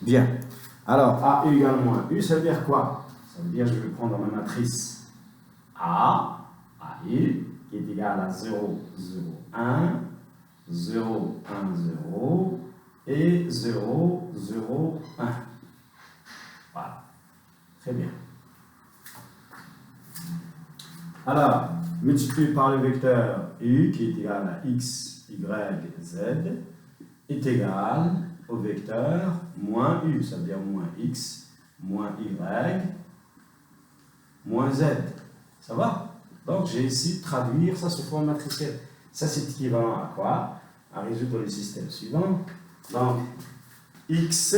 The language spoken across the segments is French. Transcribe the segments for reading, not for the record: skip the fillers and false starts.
Bien. Alors, A égale moins U, ça veut dire quoi? Ça veut dire que je vais prendre ma matrice AU, qui est égale à 0, 0, 1, 0, 1, 0 et 0, 0, 1. Voilà. Très bien. Alors, multiplié par le vecteur U, qui est égal à x, y, z, est égal au vecteur moins U, ça veut dire moins x, moins y, moins z. Ça va? Donc, j'ai ici traduire ça sous forme matricielle. Ça, c'est équivalent à quoi? À résoudre le système suivant. Donc, x,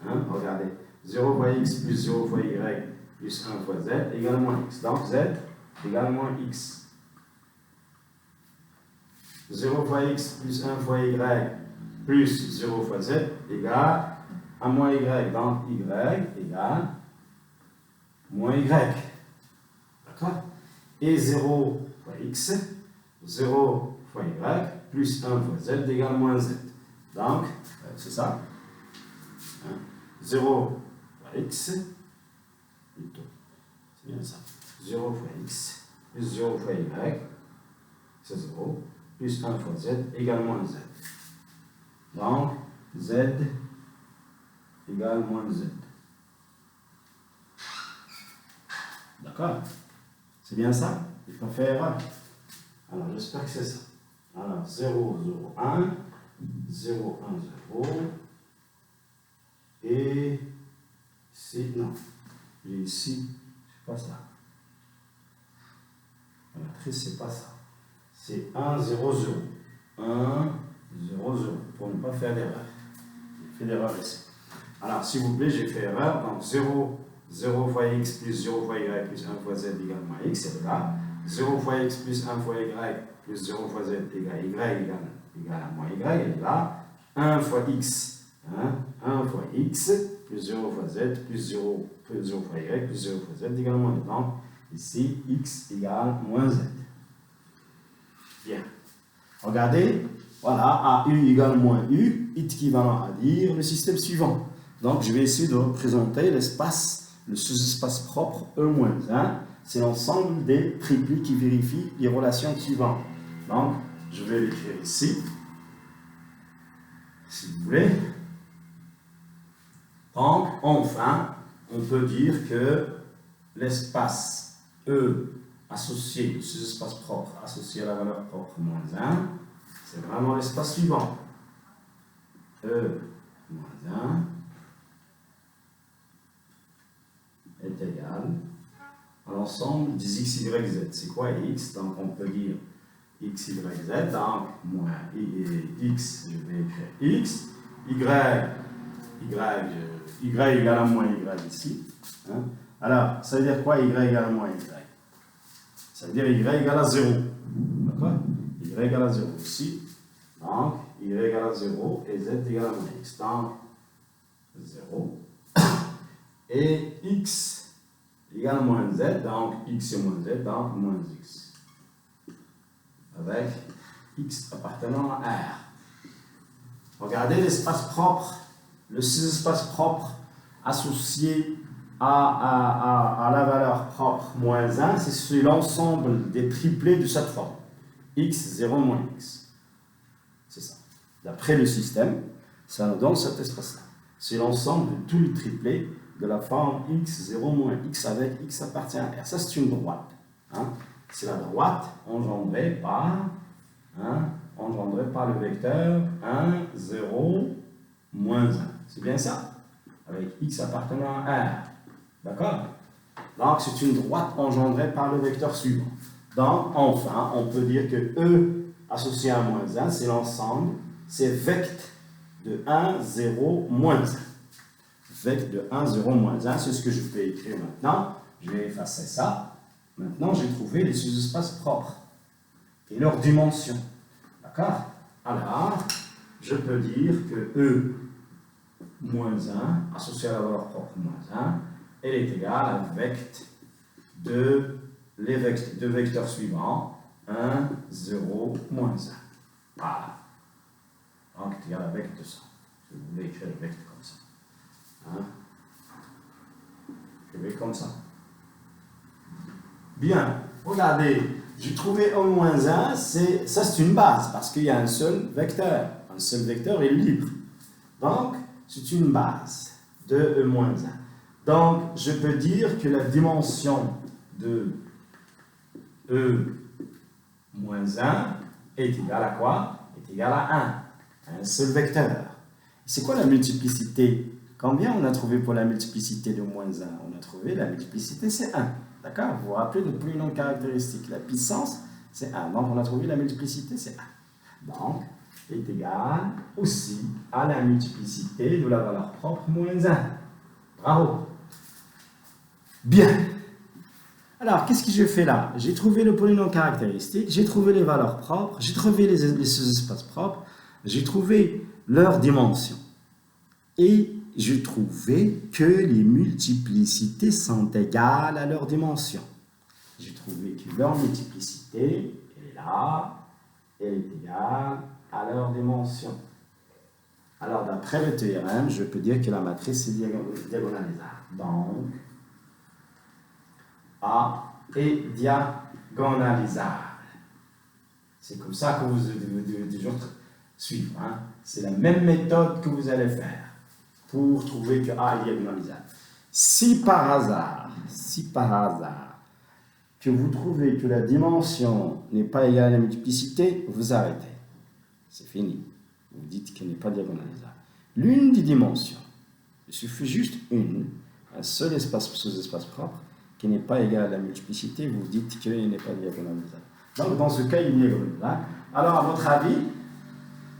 regardez, 0 fois x plus 0 fois y plus 1 fois z égale moins x. Donc, z égale moins x. 0 fois x plus 1 fois y plus 0 fois z égale à moins y. Donc, y égale moins y. D'accord? Et 0 fois x, 0 fois y, plus 1 fois z égale moins z. Donc, c'est ça. 0 fois x, plutôt, c'est bien ça. 0 fois x, plus 0 fois y, c'est 0, plus 1 fois z égale moins z. Donc, z égale moins z. D'accord? C'est bien ça? Il faut faire erreur. Alors, j'espère que c'est ça. Alors, 0, 0, 1, 0, 1, 0. Et ici, non. J'ai ici, c'est pas ça. La matrice, c'est pas ça. C'est 1, 0, 0. 1, 0, 0. Pour ne pas faire d'erreur. J'ai fait l'erreur ici. Alors, s'il vous plaît, j'ai fait erreur. Donc, 0, 0 fois x plus 0 fois y plus 1 fois z égale moins x, c'est là. 0 fois x plus 1 fois y plus 0 fois z égale y égale à moins y, elle est là. 1 fois x, 1 fois x plus 0 fois z plus 0 fois y plus 0 fois z égale moins y. Donc, ici, x égale moins z. Bien. Regardez, voilà, AU égale moins U, équivalent à dire le système suivant. Donc, je vais essayer de représenter l'espace, le sous-espace propre E-1. C'est l'ensemble des triplés qui vérifient les relations suivantes. Donc, je vais l'écrire ici, si vous voulez. Donc, enfin, on peut dire que l'espace E associé, le sous-espace propre associé à la valeur propre moins 1, c'est vraiment l'espace suivant. E moins 1 est égal à l'ensemble des x, y, z. C'est quoi x? Donc, on peut dire x, y, z. Donc, moins x, je vais écrire x. Y égale à moins y ici. Alors, ça veut dire quoi y égale à moins y? Ça veut dire y égale à 0. D'accord? Y égale à 0 ici. Donc, y égale à 0 et z égale à moins x. Donc, 0. Et x égale à moins z. Donc, x et moins z. Donc, moins x. Avec x appartenant à R. Regardez l'espace propre. Le sous-espace propre associé à la valeur propre moins 1, c'est l'ensemble des triplés de cette forme. X, 0, moins x. C'est ça. D'après le système, ça nous donne cet espace-là. C'est l'ensemble de tous les triplés de la forme x, 0, moins x avec x appartient à R. Ça, c'est une droite. C'est la droite engendrée par le vecteur 1, 0, moins 1. C'est bien ça? Avec x appartenant à R. D'accord? Donc, c'est une droite engendrée par le vecteur suivant. Donc, enfin, on peut dire que E associé à moins 1, c'est l'ensemble, c'est vect de 1, 0, moins 1. Vect de 1, 0, moins 1, c'est ce que je peux écrire maintenant. Je vais effacer ça. Maintenant, j'ai trouvé les sous-espaces propres et leurs dimensions. D'accord? Alors, je peux dire que E moins 1, associé à la valeur propre moins 1, elle est égale à vect de deux vecteurs suivants, 1, 0, moins 1. Voilà. Donc, c'est égal à vect de ça. Je voulais écrire le vecteur comme ça. Hein? Je vais comme ça. Bien, regardez, j'ai trouvé E-1, ça c'est une base, parce qu'il y a un seul vecteur. Un seul vecteur est libre. Donc, c'est une base de E-1. Donc, je peux dire que la dimension de E-1 est égale à quoi? Est égale à 1. Un seul vecteur. C'est quoi la multiplicité? Combien on a trouvé pour la multiplicité de moins 1? On a trouvé la multiplicité, c'est 1. D'accord? Vous vous rappelez le polynomial caractéristique. La puissance, c'est 1. Donc, on a trouvé la multiplicité, c'est 1. Donc, est égal aussi à la multiplicité de la valeur propre moins 1. Bravo! Bien. Alors, qu'est-ce que je fais là? J'ai trouvé le polynomial caractéristique, j'ai trouvé les valeurs propres, j'ai trouvé les sous-espaces propres, j'ai trouvé leur dimension. Et j'ai trouvé que les multiplicités sont égales à leur dimension. J'ai trouvé que leur multiplicité, elle est là, elle est égale à leur dimension. Alors, d'après le théorème, je peux dire que la matrice est diagonalisable. Donc, A est diagonalisable. C'est comme ça que vous devez toujours suivre. Hein? C'est la même méthode que vous allez faire pour trouver que A est diagonalisable. Si par hasard, que vous trouvez que la dimension n'est pas égale à la multiplicité, vous arrêtez. C'est fini. Vous dites qu'elle n'est pas diagonalisable. L'une des dimensions, il suffit juste un seul espace sous-espace propre, qui n'est pas égal à la multiplicité, vous dites qu'il n'est pas diagonalisable. Donc, dans ce cas, il est diagonalisable. Alors, à votre avis,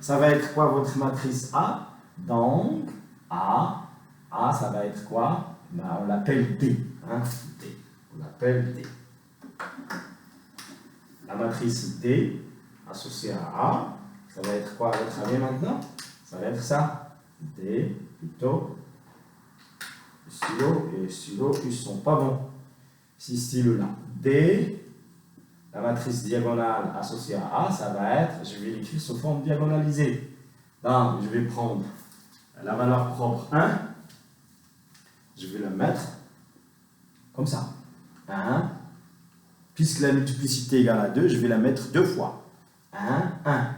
ça va être quoi votre matrice A? Donc, A, ça va être quoi? Ben, on l'appelle D. Hein? D. On l'appelle D. La matrice D, associée à A, ça va être quoi à votre avis maintenant? Ça va être ça. D, plutôt. Le stylo et le stylo, ils ne sont pas bons. Ces stylos-là. D, la matrice diagonale associée à A, ça va être, je vais l'écrire sous forme diagonalisée. Donc, je vais prendre la valeur propre 1, je vais la mettre comme ça. 1, puisque la multiplicité égale à 2, je vais la mettre 2 fois. 1, 1.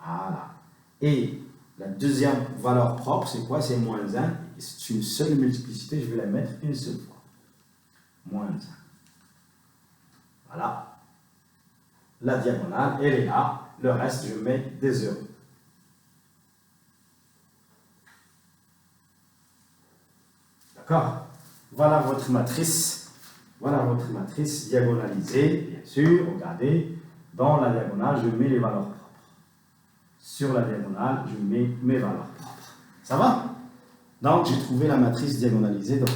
Voilà. Et la deuxième valeur propre, c'est quoi? C'est moins 1. C'est une seule multiplicité, je vais la mettre une seule fois. Moins 1. Voilà. La diagonale, elle est là. Le reste, je mets des zéros. D'accord? Voilà votre matrice. Voilà votre matrice diagonalisée, bien sûr. Regardez, dans la diagonale, je mets les valeurs propres. Sur la diagonale, je mets mes valeurs propres. Ça va? Donc, j'ai trouvé la matrice diagonalisée. Donc.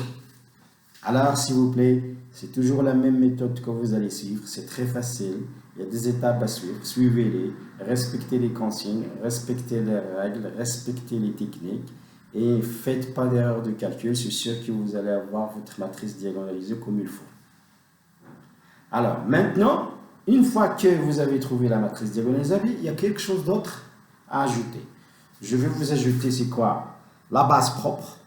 Alors, s'il vous plaît, c'est toujours la même méthode que vous allez suivre. C'est très facile. Il y a des étapes à suivre. Suivez-les. Respectez les consignes. Respectez les règles. Respectez les techniques. Et faites pas d'erreur de calcul. C'est sûr que vous allez avoir votre matrice diagonalisée comme il faut. Alors, maintenant, une fois que vous avez trouvé la matrice diagonalisable, il y a quelque chose d'autre à ajouter. Je vais vous ajouter, c'est quoi? La base propre.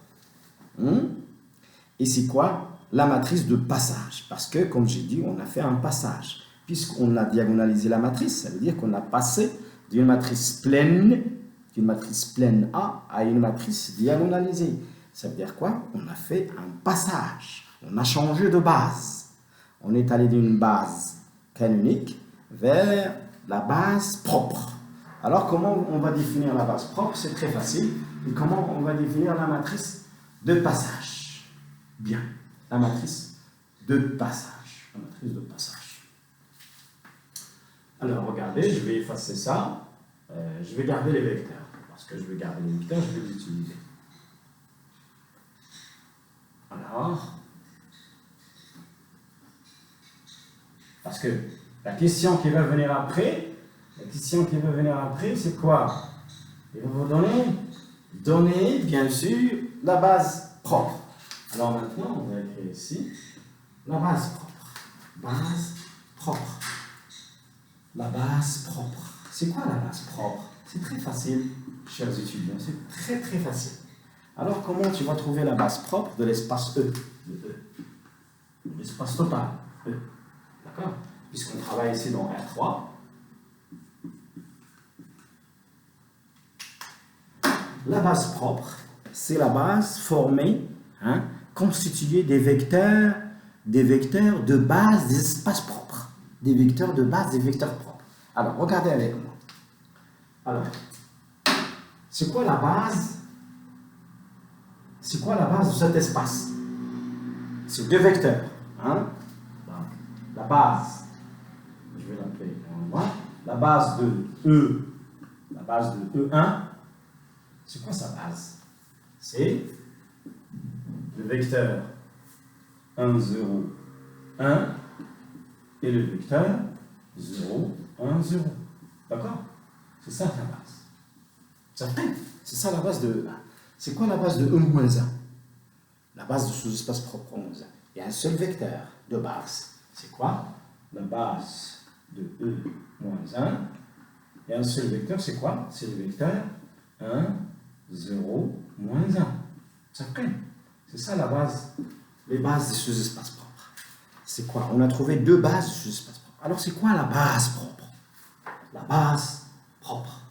Et c'est quoi? La matrice de passage. Parce que, comme j'ai dit, on a fait un passage. Puisqu'on a diagonalisé la matrice, ça veut dire qu'on a passé d'une matrice pleine A à une matrice diagonalisée. Ça veut dire quoi? On a fait un passage. On a changé de base. On est allé d'une base canonique vers la base propre. Alors, comment on va définir la base propre? C'est très facile. Et comment on va définir la matrice de passage? Bien, la matrice de passage. La matrice de passage. Alors, regardez, je vais effacer ça. Je vais garder les vecteurs. Parce que je vais garder les vecteurs, je vais les utiliser. Alors, parce que la question qui va venir après, c'est quoi? Il va vous donner, bien sûr, la base propre. Alors maintenant, on va écrire ici la base propre. Base propre. La base propre. C'est quoi la base propre? C'est très facile, chers étudiants, c'est très très facile. Alors, comment tu vas trouver la base propre de l'espace E? L'espace total, E. D'accord? Puisqu'on travaille ici dans R3. La base propre, c'est la base formée, constituée des vecteurs de base des espaces propres. Des vecteurs de base des vecteurs propres. Alors, regardez avec moi. Alors, c'est quoi la base? C'est quoi la base de cet espace? C'est deux vecteurs. Donc, la base, je vais l'appeler la base de E, la base de E1, c'est quoi sa base? C'est le vecteur 1, 0, 1 et le vecteur 0, 1, 0. D'accord? C'est ça la base. C'est ça la base de E1. C'est quoi la base de E-1? La base de sous-espace propre 11. Il y a un seul vecteur de base. C'est quoi? La base de E-1. Il y a un seul vecteur, c'est quoi? C'est le vecteur 1, 0, moins 1. C'est ça la base. Les bases des sous-espaces propres. C'est quoi? On a trouvé deux bases de sous-espaces propres. Alors c'est quoi la base propre? La base propre,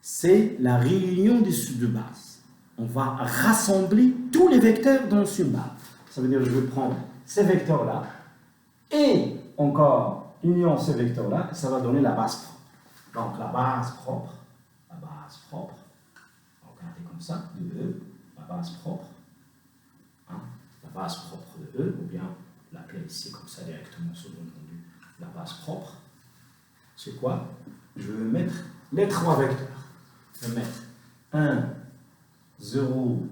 c'est la réunion des deux bases. On va rassembler tous les vecteurs dans une base. Ça veut dire que je vais prendre ces vecteurs-là et encore union ces vecteurs-là, ça va donner la base propre. Donc la base propre, regardez comme ça, de E, la base propre de E, ou bien l'appeler ici comme ça directement, sous-entendu, la base propre, c'est quoi? Je vais mettre les trois vecteurs. Je vais mettre 1, 0,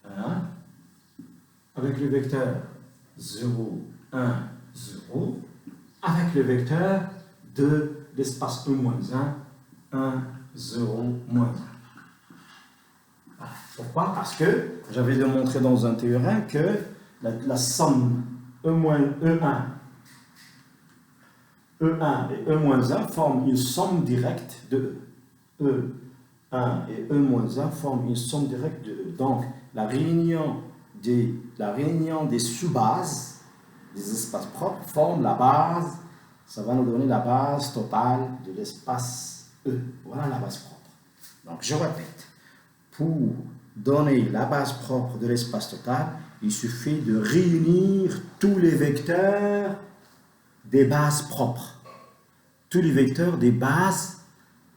1, avec le vecteur 0, 1, 0, avec le vecteur de l'espace E-1, 1, 0, moins 1. Voilà. Pourquoi? Parce que j'avais démontré dans un théorème que la somme E1 et E-1 forment une somme directe de E. E1 et E-1 forment une somme directe de E. Donc, la réunion des sous-bases des espaces propres forme la base, ça va nous donner la base totale de l'espace E. Voilà la base propre. Donc, je répète, pour donner la base propre de l'espace total, il suffit de réunir tous les vecteurs des bases propres. Tous les vecteurs des bases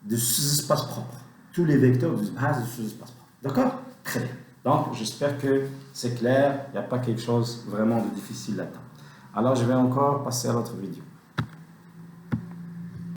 de sous-espaces propres. Tous les vecteurs de base de sous-espaces propres. D'accord? Très bien. Donc, j'espère que c'est clair. Il n'y a pas quelque chose vraiment de difficile là-dedans. Alors, je vais encore passer à l'autre vidéo.